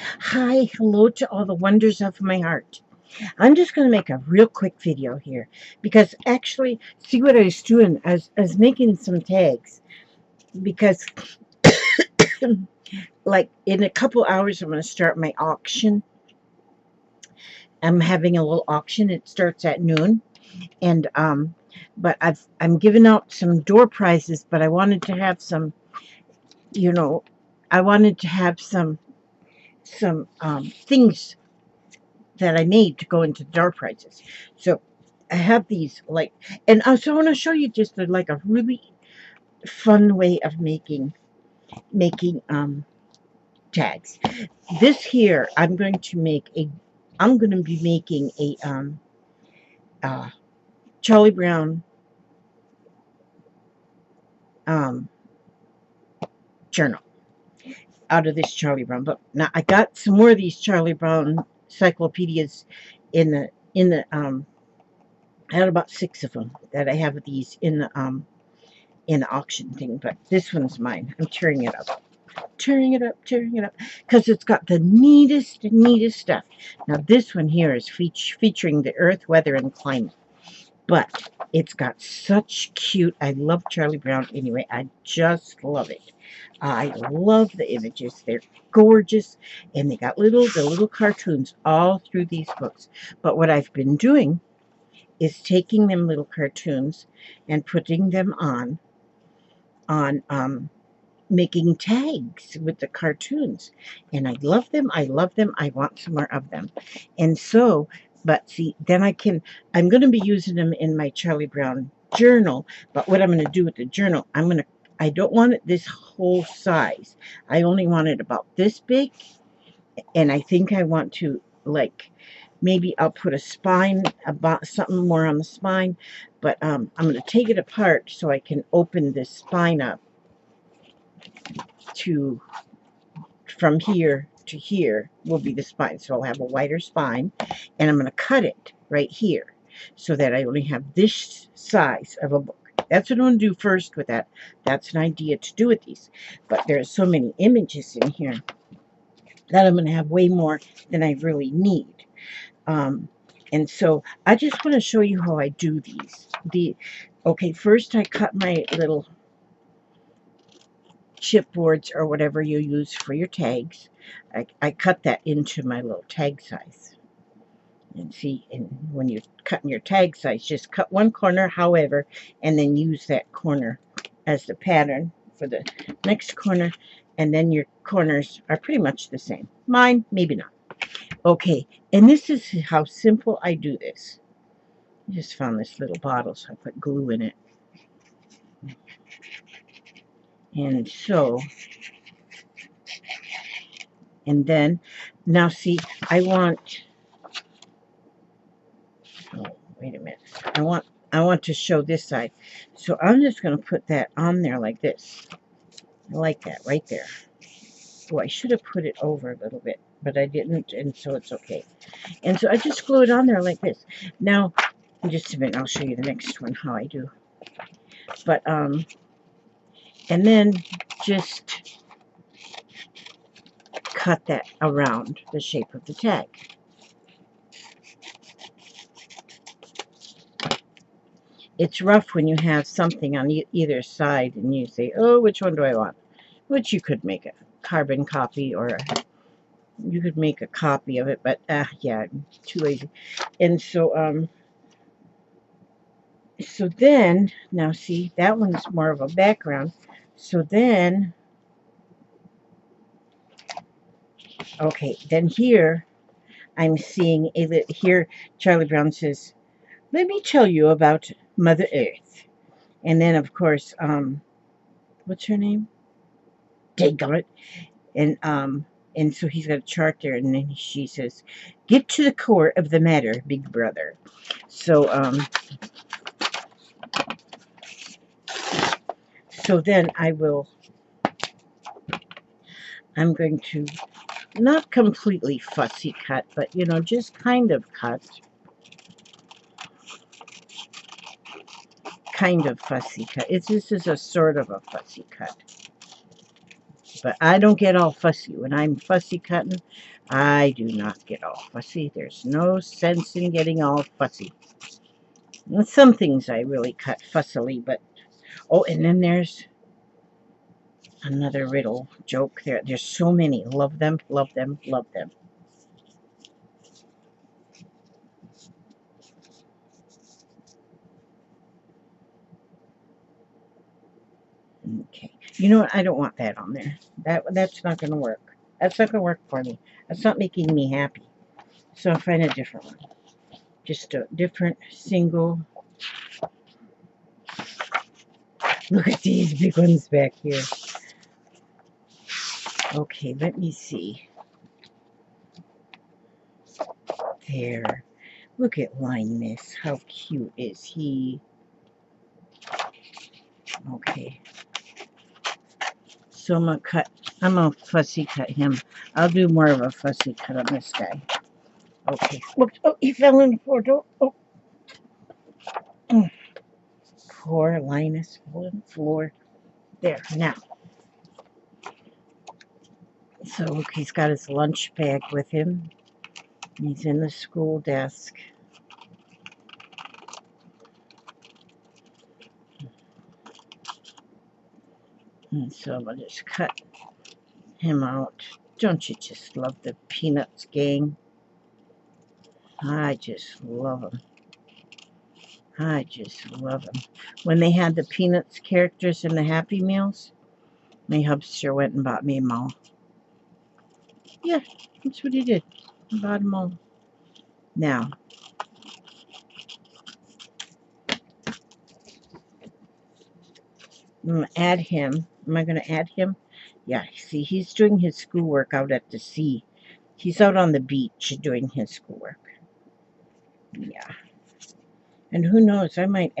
Hi, hello to all the wonders of my heart. I'm just going to make a real quick video here because actually, see what I was doing? I was making some tags because, like, in a couple hours, I'm going to start my auction. I'm having a little auction. It starts at noon, and but I'm giving out some door prizes. But I wanted to have some, you know, I wanted to have some things that I made to go into door prizes. So I have these and so I want to show you just like a really fun way of making tags. This here, I'm going to be making a uh, Charlie Brown um, journal out of this Charlie Brown book. Now I got some more of these Charlie Brown encyclopedias in the I had about 6 of them that I have these in the auction thing, but this one's mine. I'm tearing it up. Tearing it up, because it's got the neatest stuff. Now, this one here is featuring the earth, weather, and climate, but it's got such cute, I love Charlie Brown anyway. I just love it. I love the images. They're gorgeous, and they got the little cartoons all through these books. But what I've been doing is taking them little cartoons and putting them on making tags with the cartoons, and I love them. I want some more of them. And so, but see, then I'm going to be using them in my Charlie Brown journal. But what I'm going to do with the journal, I don't want it this whole size. I only want it about this big, and I think I want to, like, maybe I'll put a spine, about something more on the spine. But I'm going to take it apart so I can open this spine up to, from here to here will be the spine. So I'll have a wider spine, and I'm going to cut it right here so that I only have this size of a book. That's what I'm going to do first with that. That's an idea to do with these. But there's so many images in here that I'm going to have way more than I really need. Um, and so I just want to show you how I do these. Okay, first I cut my little chipboards or whatever you use for your tags. I cut that into my little tag size. And see, and when you're cutting your tag size, just cut one corner, however, and then use that corner as the pattern for the next corner, and then your corners are pretty much the same. Mine, maybe not. Okay, and this is how simple I do this. I just found this little bottle, so I put glue in it. And so, and then, now see, I want, oh, wait a minute. I want to show this side. So I'm just going to put that on there like this. I like that right there. Oh, I should have put it over a little bit, but I didn't, and so it's okay. And so I just glue it on there like this. Now, in just a minute, I'll show you the next one, how I do. But, and then just cut that around the shape of the tag. It's rough when you have something on either side and you say, oh, which one do I want? Which you could make a carbon copy, or you could make a copy of it, but yeah, I'm too lazy. And so then, now see, that one's more of a background. So then, okay, then here I'm seeing here Charlie Brown says, let me tell you about Mother Earth. And then, of course, what's her name? Daggone. And so he's got a chart there, and then she says, get to the core of the matter, big brother. So then I'm going to not completely fussy cut, but just kind of cut. Kind of fussy cut. This is a sort of a fussy cut. But I don't get all fussy. When I'm fussy cutting, I do not get all fussy. There's no sense in getting all fussy. And some things I really cut fussily, but... Oh, and then there's another riddle joke there. There's so many. Love them, love them, love them. Okay. You know what? I don't want that on there. That's not going to work. That's not going to work for me. That's not making me happy. So I'll find a different one. Just a different single. Look at these big ones back here. Okay, let me see. There. Look at Linus. How cute is he? Okay. So I'm going to fussy cut him. I'll do more of a fussy cut on this guy. Okay. Whoops. Oh, he fell in the floor. Oh. Poor Linus fell in the floor. There. Now. So look, he's got his lunch bag with him. He's in the school desk. And so I'm going to just cut him out. Don't you just love the Peanuts gang? I just love them. I just love them. When they had the Peanuts characters in the Happy Meals, my hubster went and bought me them all. Yeah, that's what he did. He bought them all. Now, I'm going to add him. Am I going to add him? Yeah, see, he's doing his schoolwork out at the sea. He's out on the beach doing his schoolwork. Yeah. And who knows, I might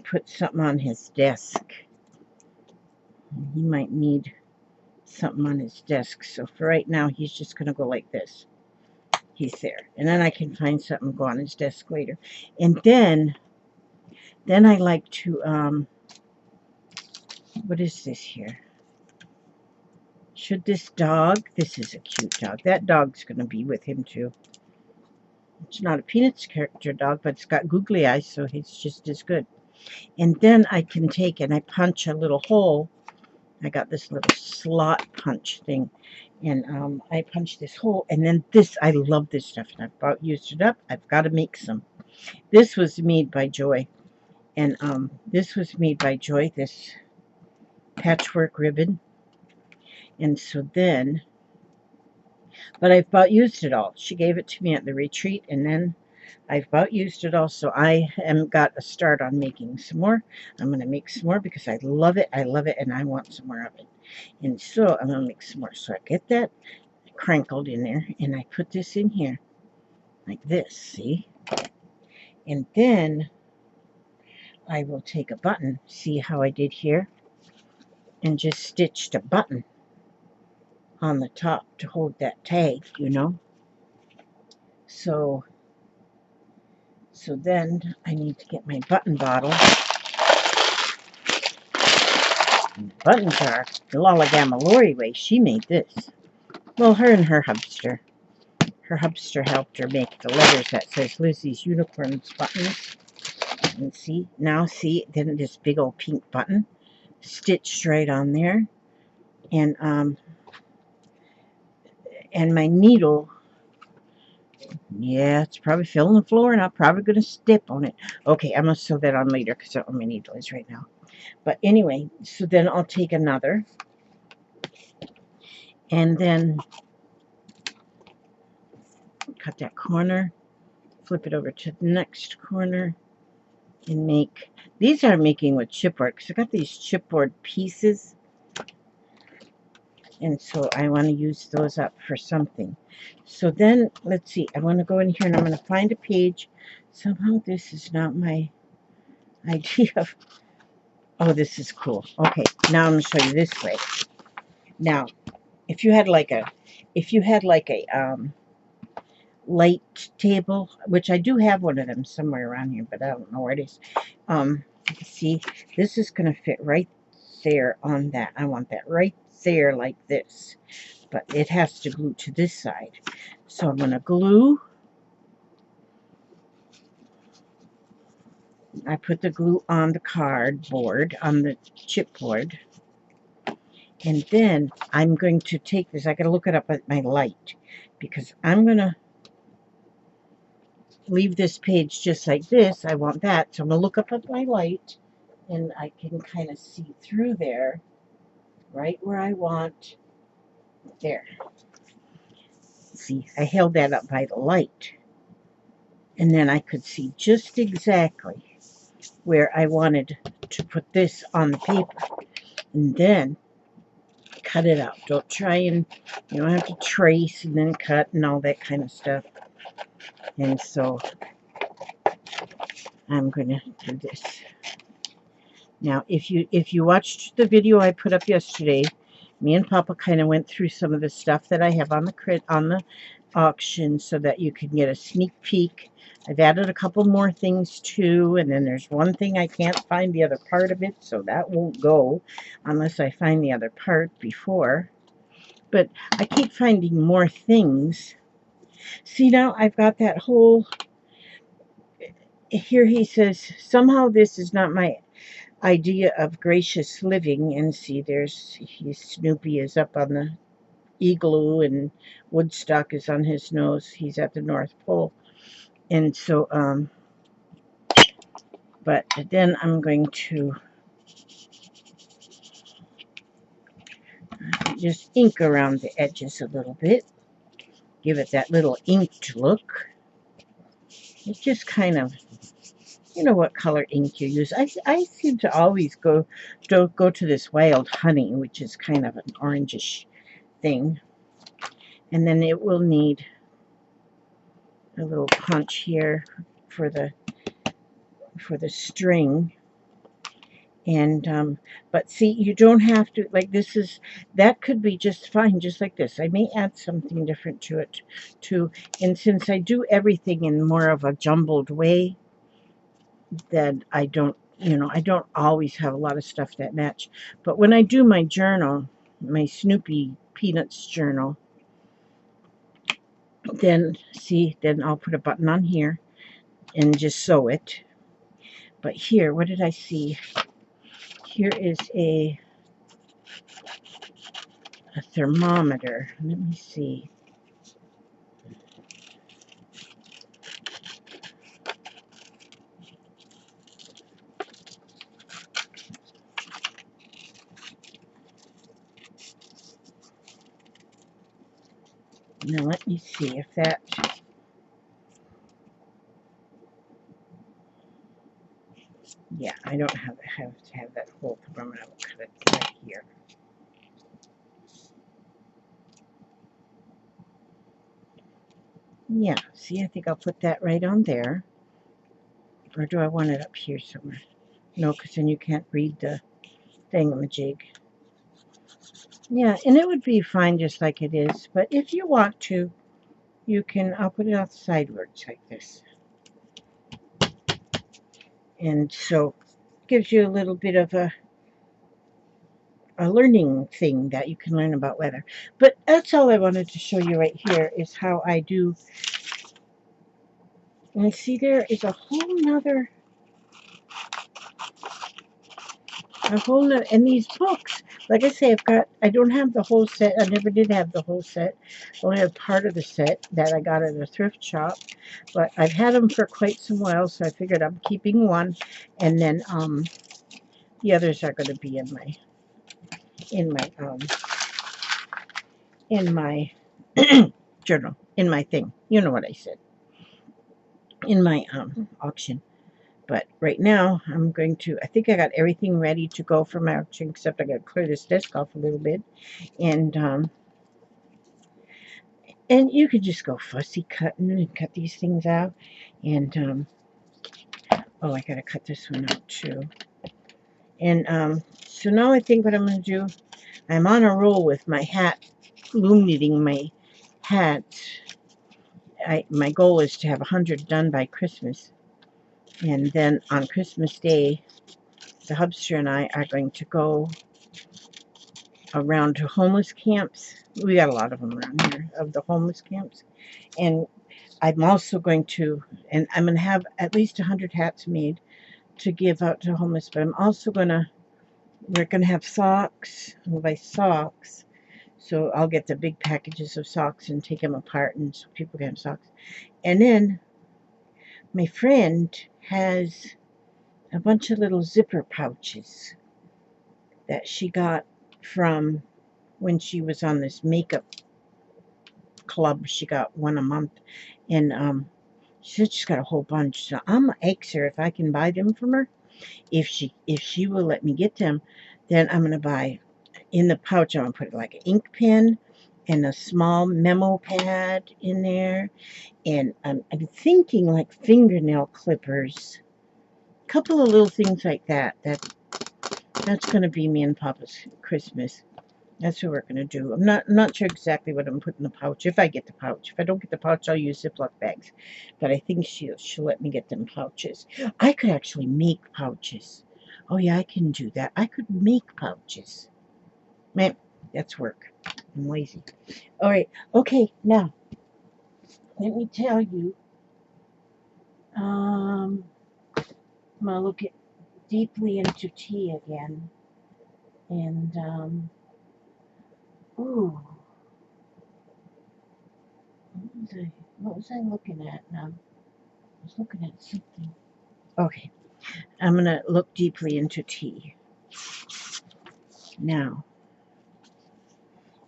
put something on his desk. He might need something on his desk. So for right now, he's just going to go like this. He's there. And then I can find something to go on his desk later. And then I like to, what is this here? Should this dog, this is a cute dog. That dog's going to be with him too. It's not a Peanuts character dog, but it's got googly eyes, so he's just as good. And then I can take and I punch a little hole. I got this little slot punch thing. And I punch this hole. And then this, I love this stuff. And I've about used it up. I've got to make some. This was made by Joy. And this was made by Joy, this patchwork ribbon. And so then, but I've about used it all. She gave it to me at the retreat. And then I've about used it all, so I am got a start on making some more. I'm going to make some more because I love it, and I want some more of it. And so I'm going to make some more. So I get that crinkled in there, and I put this in here, like this, see? And then I will take a button, see how I did here, and just stitched a button on the top to hold that tag, you know? So then I need to get my button bottle. And the button jar. The Lollagama Lori way, she made this. Well, her and her hubster. Her hubster helped her make the letters that says Lizzi's Unicorns buttons. And see, now see, then this big old pink button stitched right on there. And my needle, yeah, it's probably filling the floor, and I'm probably going to step on it. Okay, I'm going to sew that on later because that's where my needle is right now. But anyway, so then I'll take another, and then cut that corner, flip it over to the next corner, and make, these are making with chipboard, because I got these chipboard pieces, and so I want to use those up for something. So then, let's see, I want to go in here, and I'm going to find a page. Somehow this is not my idea of, oh, this is cool. Okay, now I'm going to show you this way. Now, if you had like a light table, which I do have one of them somewhere around here, but I don't know where it is. See, this is going to fit right there on that. I want that right there like this. But it has to glue to this side. So I'm going to glue. I put the glue on the cardboard, on the chipboard. And then I'm going to take this. I got to look it up at my light. Because I'm going to leave this page just like this. I want that. So I'm going to look up at my light. And I can kind of see through there. Right where I want. There. See, I held that up by the light. And then I could see just exactly where I wanted to put this on the paper. And then cut it out. Don't try and, you don't have to trace and then cut and all that kind of stuff. And so I'm going to do this. Now, if you watched the video I put up yesterday, me and Papa kind of went through some of the stuff that I have on the auction so that you can get a sneak peek. I've added a couple more things too, and then there's one thing I can't find the other part of it, so that won't go unless I find the other part before. But I keep finding more things. See, now I've got that whole, here he says, somehow this is not my idea of gracious living. And see, there's, Snoopy is up on the igloo and Woodstock is on his nose. He's at the North Pole. And so, but then I'm going to just ink around the edges a little bit. Give it that little inked look. It's just kind of, you know what color ink you use. I seem to always go to this Wild Honey, which is kind of an orangish thing. And then it will need a little punch here for the string. And but see, you don't have to, like, that could be just fine just like this. I may add something different to it too. And since I do everything in more of a jumbled way, that I don't always have a lot of stuff that match. But when I do my journal, my Snoopy Peanuts journal, then I'll put a button on here and just sew it. But here, what did I see? Here is a thermometer. Let me see. Now let me see if that, yeah, I don't have to have that whole thermometer. I will cut it right here. Yeah, see, I think I'll put that right on there. Or do I want it up here somewhere? No, because then you can't read the thingamajig. Yeah, and it would be fine just like it is. But if you want to, you can, I'll put it off sideways like this. And so it gives you a little bit of a learning thing that you can learn about weather. But that's all I wanted to show you right here is how I do. And see, there is a whole nother, and these books, like I say, I don't have the whole set. I never did have the whole set. I only have part of the set that I got at a thrift shop. But I've had them for quite some while, so I figured I'm keeping one. And then the others are going to be in my journal, in my thing. You know what I said. In my auction. But right now, I think I got everything ready to go for my auction, except I got to clear this desk off a little bit. And you could just go fussy cutting and cut these things out. And, oh, I got to cut this one out too. And so now I think what I'm going to do, I'm on a roll with my hat, loom knitting my hats. My goal is to have 100 done by Christmas. And then on Christmas Day, the hubster and I are going to go around to homeless camps. We got a lot of them around here, of the homeless camps. And I'm also going to, and I'm going to have at least 100 hats made to give out to homeless, but I'm also going to, we're going to have socks. We'll buy socks. So I'll get the big packages of socks and take them apart, and so people can have socks. And then my friend has a bunch of little zipper pouches that she got from when she was on this makeup club. She got one a month, and she said she's got a whole bunch. So I'm gonna ask her if I can buy them from her. If she will let me get them, then I'm gonna buy in the pouch. I'm gonna put like an ink pen and a small memo pad in there, and I'm thinking like fingernail clippers, a couple of little things like that. That's gonna be me and Papa's Christmas. That's what we're going to do. I'm not sure exactly what I'm putting in the pouch, if I get the pouch. If I don't get the pouch, I'll use Ziploc bags. But I think she'll let me get them pouches. I could actually make pouches. Oh, yeah, I can do that. I could make pouches. Man, that's work. I'm lazy. All right. Okay, now, let me tell you. I'm going to look deeply into tea again. And, ooh. What was I looking at now? I was looking at something. Okay, I'm going to look deeply into tea. Now,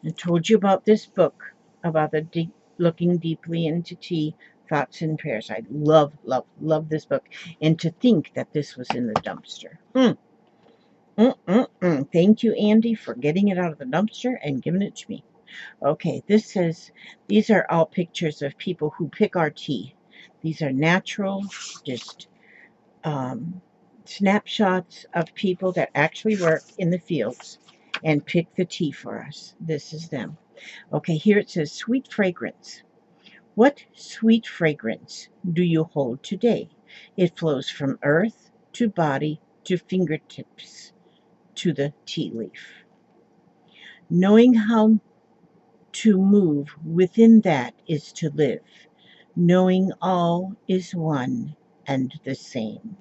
I told you about this book, about the looking deeply into tea, thoughts and prayers. I love, love, love this book. And to think that this was in the dumpster. Thank you, Andy, for getting it out of the dumpster and giving it to me. Okay, this says, these are all pictures of people who pick our tea. These are natural, just snapshots of people that actually work in the fields and pick the tea for us. This is them. Okay, here it says sweet fragrance. What sweet fragrance do you hold today? It flows from earth to body to fingertips to the tea leaf. Knowing how to move within that is to live. Knowing all is one and the same.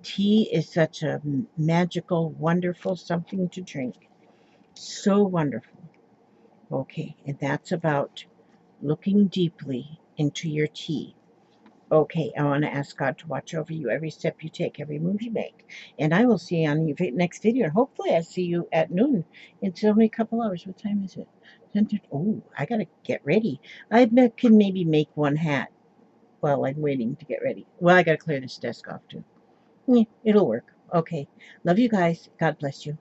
Tea is such a magical, wonderful something to drink. So wonderful. Okay, and that's about looking deeply into your tea. Okay, I want to ask God to watch over you every step you take, every move you make. And I will see you on your next video. And hopefully I see you at noon. It's only a couple hours. What time is it? Oh, I got to get ready. I can maybe make one hat while I'm waiting to get ready. Well, I got to clear this desk off too. Yeah, it'll work. Okay. Love you guys. God bless you.